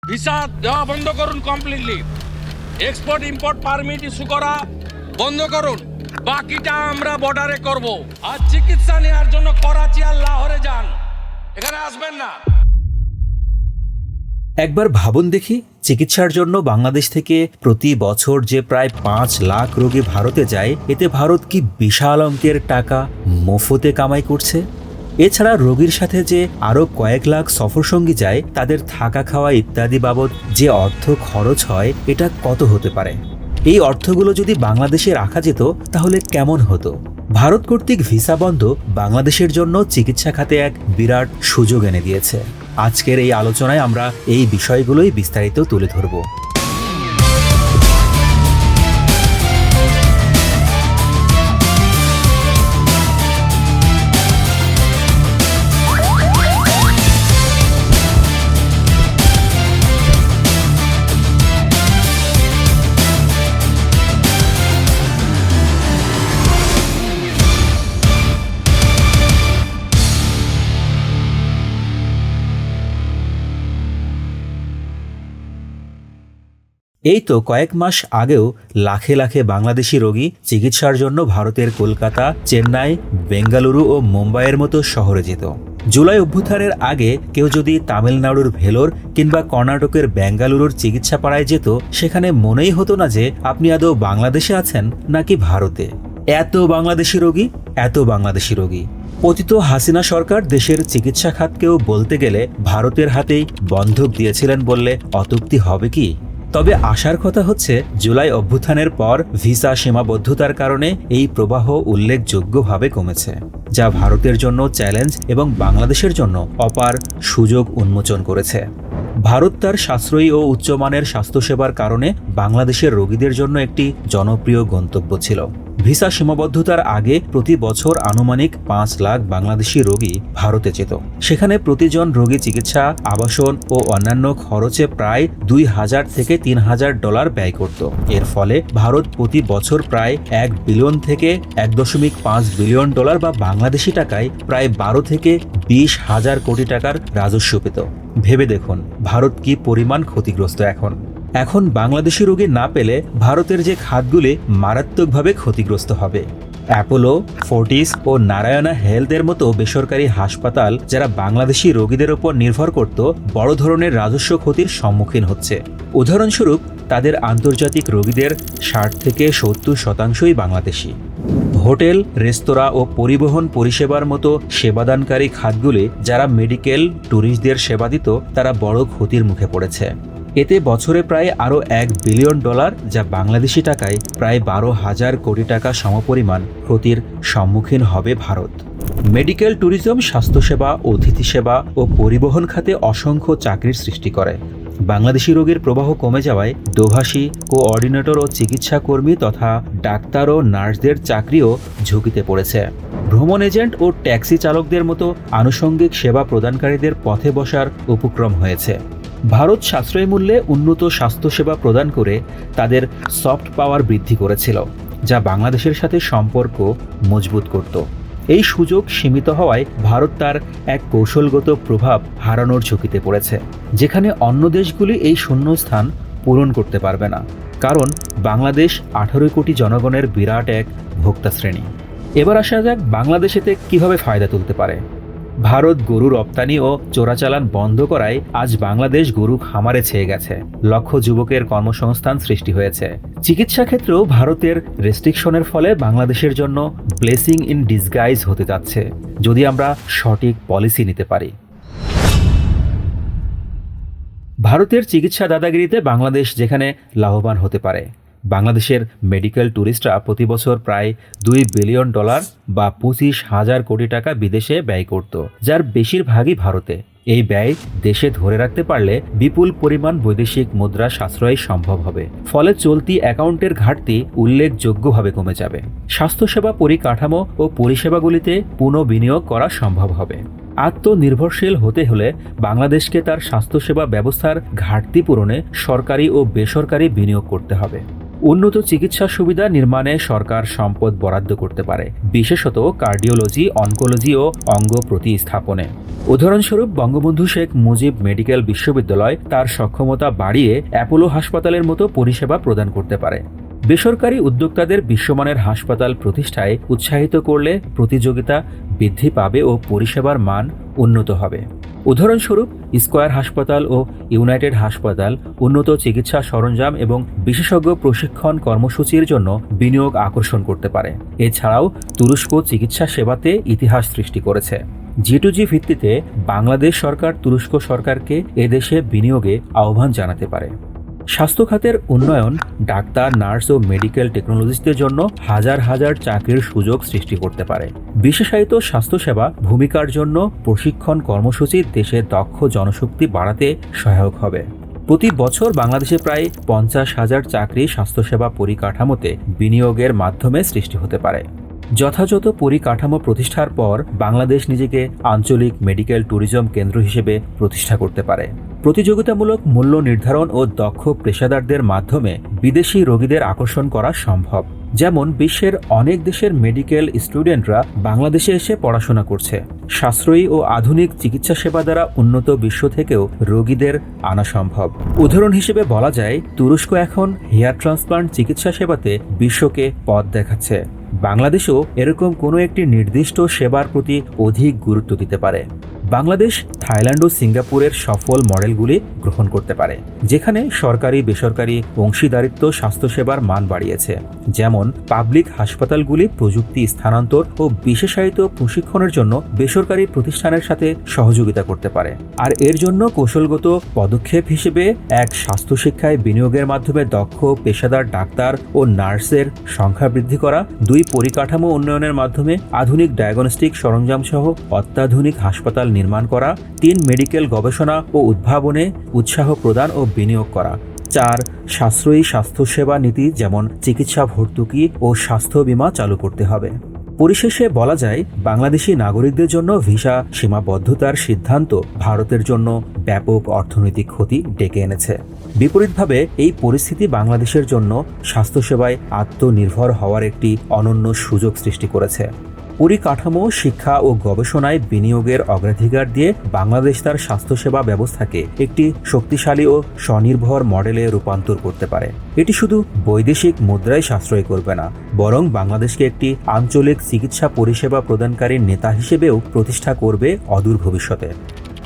Visa দেওয়া বন্ধ করুন completely. Export import permit issue করা বন্ধ করুন, বাকিটা আমরা বর্ডারে করব। আর চিকিৎসা নেওয়ার জন্য করাচি আর লাহোরে যান, এখানে আসবেন না। একবার ভাবুন দেখি, চিকিৎসার জন্য বাংলাদেশ থেকে প্রতি বছর যে প্রায় 5 লাখ রোগী ভারতে যায়, এতে ভারত কি বিশাল অঙ্কের টাকা মফতে কামাই করছে। এছাড়া রোগীর সাথে যে আরও কয়েক লাখ সফরসঙ্গী যায়, তাদের থাকা খাওয়া ইত্যাদি বাবদ যে অর্থ খরচ হয়, এটা কত হতে পারে। এই অর্থগুলো যদি বাংলাদেশে রাখা যেত তাহলে কেমন হতো। ভারত কর্তৃক ভিসা বন্ধ বাংলাদেশের জন্য চিকিৎসা খাতে এক বিরাট সুযোগ এনে দিয়েছে। আজকের এই আলোচনায় আমরা এই বিষয়গুলোই বিস্তারিত তুলে ধরব। এই তো কয়েক মাস আগেও লাখে লাখে বাংলাদেশি রোগী চিকিৎসার জন্য ভারতের কলকাতা, চেন্নাই, বেঙ্গালুরু ও মুম্বাইয়ের মতো শহরে যেত। জুলাই অভ্যুত্থানের আগে কেউ যদি তামিলনাড়ুর ভেলোর কিংবা কর্ণাটকের বেঙ্গালুরুর চিকিৎসা পাড়ায় যেত, সেখানে মনেই হতো না যে আপনি আদৌ বাংলাদেশে আছেন নাকি ভারতে। এত বাংলাদেশি রোগী। পতিত হাসিনা সরকার দেশের চিকিৎসা খাতকেও বলতে গেলে ভারতের হাতেই বন্ধক দিয়েছিলেন বললে অত্যুক্তি হবে কি। তবে আশার কথা হচ্ছে, জুলাই অভ্যুত্থানের পর ভিসা সীমাবদ্ধতার কারণে এই প্রবাহ উল্লেখযোগ্যভাবে কমেছে, যা ভারতের জন্য চ্যালেঞ্জ এবং বাংলাদেশের জন্য অপার সুযোগ উন্মোচন করেছে। ভারত তার সাশ্রয়ী ও উচ্চমানের স্বাস্থ্যসেবার কারণে বাংলাদেশের রোগীদের জন্য একটি জনপ্রিয় গন্তব্য ছিল। ভিসা সীমাবদ্ধতার আগে প্রতি বছর আনুমানিক 5 লাখ বাংলাদেশি রোগী ভারতে যেত। সেখানে প্রতিজন রোগী চিকিৎসা, আবাসন ও অন্যান্য খরচে প্রায় $2,000 থেকে $3,000 ব্যয় করত। এর ফলে ভারত প্রতি বছর প্রায় $1 বিলিয়ন থেকে $1.5 বিলিয়ন বা বাংলাদেশি টাকায় প্রায় 12 থেকে 20,000 কোটি টাকার রাজস্ব পেত। ভেবে দেখুন ভারত কি পরিমাণ ক্ষতিগ্রস্ত। এখন বাংলাদেশি রোগী না পেলে ভারতের যে খাতগুলি মারাত্মকভাবে ক্ষতিগ্রস্ত হবে। অ্যাপোলো, ফোর্টিস ও নারায়ণা হেলথের মতো বেসরকারি হাসপাতাল যারা বাংলাদেশি রোগীদের উপর নির্ভর করত, বড় ধরনের রাজস্ব ক্ষতির সম্মুখীন হচ্ছে। উদাহরণস্বরূপ, তাদের আন্তর্জাতিক রোগীদের 60 থেকে 70% বাংলাদেশি। হোটেল, রেস্তোরাঁ ও পরিবহন পরিষেবার মতো সেবাদানকারী খাতগুলি যারা মেডিকেল ট্যুরিস্টদের সেবা দিত, তারা বড় ক্ষতির মুখে পড়েছে। এতে বছরে প্রায় আরও $1 বিলিয়ন, যা বাংলাদেশি টাকায় প্রায় 12,000 কোটি টাকা সমপরিমাণ ক্ষতির সম্মুখীন হবে ভারত। মেডিকেল ট্যুরিজম স্বাস্থ্যসেবা, অতিথি সেবা ও পরিবহন খাতে অসংখ্য চাকরির সৃষ্টি করে। বাংলাদেশি রোগীর প্রবাহ কমে যাওয়ায় দোভাষী, কোঅর্ডিনেটর ও চিকিৎসা কর্মী তথা ডাক্তার ও নার্সদের চাকরিও ঝুঁকিতে পড়েছে। ভ্রমণ এজেন্ট ও ট্যাক্সি চালকদের মতো আনুষঙ্গিক সেবা প্রদানকারীদের পথে বসার উপক্রম হয়েছে। ভারত সাশ্রয়ী মূল্যে উন্নত স্বাস্থ্যসেবা প্রদান করে তাদের সফট পাওয়ার বৃদ্ধি করেছিল, যা বাংলাদেশের সাথে সম্পর্ক মজবুত করত। এই সুযোগ সীমিত হওয়ায় ভারত তার এক কৌশলগত প্রভাব হারানোর ঝুঁকিতে পড়েছে, যেখানে অন্য দেশগুলি এই শূন্যস্থান পূরণ করতে পারবে না। কারণ বাংলাদেশ 18 কোটি জনগণের বিরাট এক ভোক্তা শ্রেণী। এবার আসা যাক বাংলাদেশ এতে কিভাবে ফায়দা তুলতে পারে। ভারত গরু রপ্তানি ও চোরাচালান বন্ধ করায় আজ বাংলাদেশ গরু খামারে ছেয়ে গেছে। লক্ষ যুবকের কর্মসংস্থান সৃষ্টি হয়েছে। চিকিৎসা ক্ষেত্রেও ভারতের রেস্ট্রিকশনের ফলে বাংলাদেশের জন্য ব্লেসিং ইন ডিসগাইজ হতে যাচ্ছে, যদি আমরা সঠিক পলিসি নিতে পারি। ভারতের চিকিৎসা দাদাগিরিতে বাংলাদেশ যেখানে লাভবান হতে পারে। বাংলাদেশের মেডিকেল ট্যুরিস্টরা প্রতি বছর প্রায় $2 বিলিয়ন বা 25,000 কোটি টাকা বিদেশে ব্যয় করত, যার বেশিরভাগই ভারতে। এই ব্যয় দেশে ধরে রাখতে পারলে বিপুল পরিমাণ বৈদেশিক মুদ্রা সাশ্রয় সম্ভব হবে। ফলে চলতি অ্যাকাউন্টের ঘাটতি উল্লেখযোগ্যভাবে কমে যাবে। স্বাস্থ্যসেবা পরিকাঠামো ও পরিষেবাগুলিতে পুনঃবিনিয়োগ করা সম্ভব হবে। আত্মনির্ভরশীল হতে হলে বাংলাদেশকে তার স্বাস্থ্যসেবা ব্যবস্থার ঘাটতি পূরণে সরকারি ও বেসরকারি বিনিয়োগ করতে হবে। উন্নত চিকিৎসা সুবিধা নির্মাণে সরকার সম্পদ বরাদ্দ করতে পারে, বিশেষত কার্ডিওলজি, অনকোলজি ও অঙ্গ প্রতিস্থাপনে। উদাহরণস্বরূপ বঙ্গবন্ধু শেখ মুজিব মেডিকেল বিশ্ববিদ্যালয় তার সক্ষমতা বাড়িয়ে অ্যাপোলো হাসপাতালের মতো পরিষেবা প্রদান করতে পারে। বেসরকারি উদ্যোক্তাদের বিশ্বমানের হাসপাতাল প্রতিষ্ঠায় উৎসাহিত করলে প্রতিযোগিতা বৃদ্ধি পাবে ও পরিষেবার মান উন্নত হবে। উদাহরণস্বরূপ স্কয়ার হাসপাতাল ও ইউনাইটেড হাসপাতাল উন্নত চিকিৎসা সরঞ্জাম এবং বিশেষজ্ঞ প্রশিক্ষণ কর্মসূচির জন্য বিনিয়োগ আকর্ষণ করতে পারে। এছাড়াও তুরস্ক চিকিৎসা সেবাতে ইতিহাস সৃষ্টি করেছে। G2G ভিত্তিতে বাংলাদেশ সরকার তুরস্ক সরকারকে এদেশে বিনিয়োগে আহ্বান জানাতে পারে। স্বাস্থ্য খাতের উন্নয়ন ডাক্তার, নার্স ও মেডিকেল টেকনোলজিস্টদের জন্য হাজার হাজার চাকরির সুযোগ সৃষ্টি করতে পারে। বিশেষায়িত স্বাস্থ্যসেবা ভূমিকার জন্য প্রশিক্ষণ কর্মসূচি দেশের দক্ষ জনশক্তি বাড়াতে সহায়ক হবে। প্রতি বছর বাংলাদেশে প্রায় 50,000 চাকরি স্বাস্থ্যসেবা পরিকাঠামোতে বিনিয়োগের মাধ্যমে সৃষ্টি হতে পারে। যথাযথ পরিকাঠামো প্রতিষ্ঠার পর বাংলাদেশ নিজেকে আঞ্চলিক মেডিকেল ট্যুরিজম কেন্দ্র হিসেবে প্রতিষ্ঠা করতে পারে। প্রতিযোগিতামূলক মূল্য নির্ধারণ ও দক্ষ পেশাদারদের মাধ্যমে বিদেশি রোগীদের আকর্ষণ করা সম্ভব। যেমন বিশ্বের অনেক দেশের মেডিকেল স্টুডেন্টরা বাংলাদেশে এসে পড়াশোনা করছে। সাশ্রয়ী ও আধুনিক চিকিৎসা সেবা দ্বারা উন্নত বিশ্ব থেকেও রোগীদের আনা সম্ভব। উদাহরণ হিসেবে বলা যায়, তুরস্ক এখন হেয়ার ট্রান্সপ্লান্ট চিকিৎসা সেবাতে বিশ্বকে পথ দেখাচ্ছে। বাংলাদেশও এরকম কোনো একটি নির্দিষ্ট সেবার প্রতি অধিক গুরুত্ব দিতে পারে। বাংলাদেশ থাইল্যান্ড ও সিঙ্গাপুরের সফল মডেলগুলি গ্রহণ করতে পারে, যেখানে সরকারি বেসরকারি অংশীদারিত্ব স্বাস্থ্যসেবার মান বাড়িয়েছে। যেমন পাবলিক হাসপাতালগুলি প্রযুক্তি স্থানান্তর ও বিশেষায়িত প্রশিক্ষণের জন্য বেসরকারি প্রতিষ্ঠানের সাথে সহযোগিতা করতে পারে। আর এর জন্য কৌশলগত পদক্ষেপ হিসেবে এক স্বাস্থ্য শিক্ষায় বিনিয়োগের মাধ্যমে দক্ষ পেশাদার ডাক্তার ও নার্সের সংখ্যা বৃদ্ধি করা, 2 পরিকাঠামো উন্নয়নের মাধ্যমে আধুনিক ডায়াগনস্টিক সরঞ্জাম সহ অত্যাধুনিক হাসপাতাল নির্মাণ করা, 3 মেডিকেল গবেষণা ও উদ্ভাবনে উৎসাহ প্রদান ও বিনিয়োগ করা, 4 সাশ্রয়ী স্বাস্থ্যসেবা নীতি যেমন চিকিৎসা ভর্তুকি ও স্বাস্থ্য বীমা চালু করতে হবে। পরিশেষে বলা যায়, বাংলাদেশি নাগরিকদের জন্য ভিসা সীমাবদ্ধতার সিদ্ধান্ত ভারতের জন্য ব্যাপক অর্থনৈতিক ক্ষতি ডেকে এনেছে। বিপরীতভাবে এই পরিস্থিতি বাংলাদেশের জন্য স্বাস্থ্যসেবায় আত্মনির্ভর হওয়ার একটি অনন্য সুযোগ সৃষ্টি করেছে। পরিকাঠামো, শিক্ষা ও গবেষণায় বিনিয়োগের অগ্রাধিকার দিয়ে বাংলাদেশ তার স্বাস্থ্যসেবা ব্যবস্থাকে একটি শক্তিশালী ও স্বনির্ভর মডেলে রূপান্তর করতে পারে। এটি শুধু বৈদেশিক মুদ্রায় সাশ্রয় করবে না, বরং বাংলাদেশকে একটি আঞ্চলিক চিকিৎসা পরিষেবা প্রদানকারী নেতা হিসেবেও প্রতিষ্ঠা করবে অদূর ভবিষ্যতে।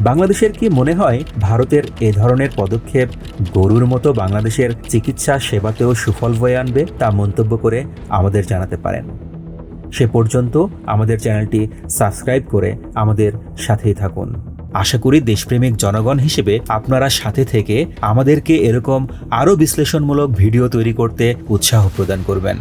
বাংলাদেশের কি মনে হয় ভারতের এ ধরনের পদক্ষেপ গরুর মতো বাংলাদেশের চিকিৎসা সেবাতেও সুফল বয়ে আনবে? তা মন্তব্য করে আমাদের জানাতে পারেন। সে পর্যন্ত আমাদের চ্যানেলটি সাবস্ক্রাইব করে আমাদের সাথেই থাকুন। আশা করি দেশপ্রেমিক জনগণ হিসেবে আপনারা সাথে থেকে আমাদেরকে এরকম আরও বিশ্লেষণমূলক ভিডিও তৈরি করতে উৎসাহ প্রদান করবেন।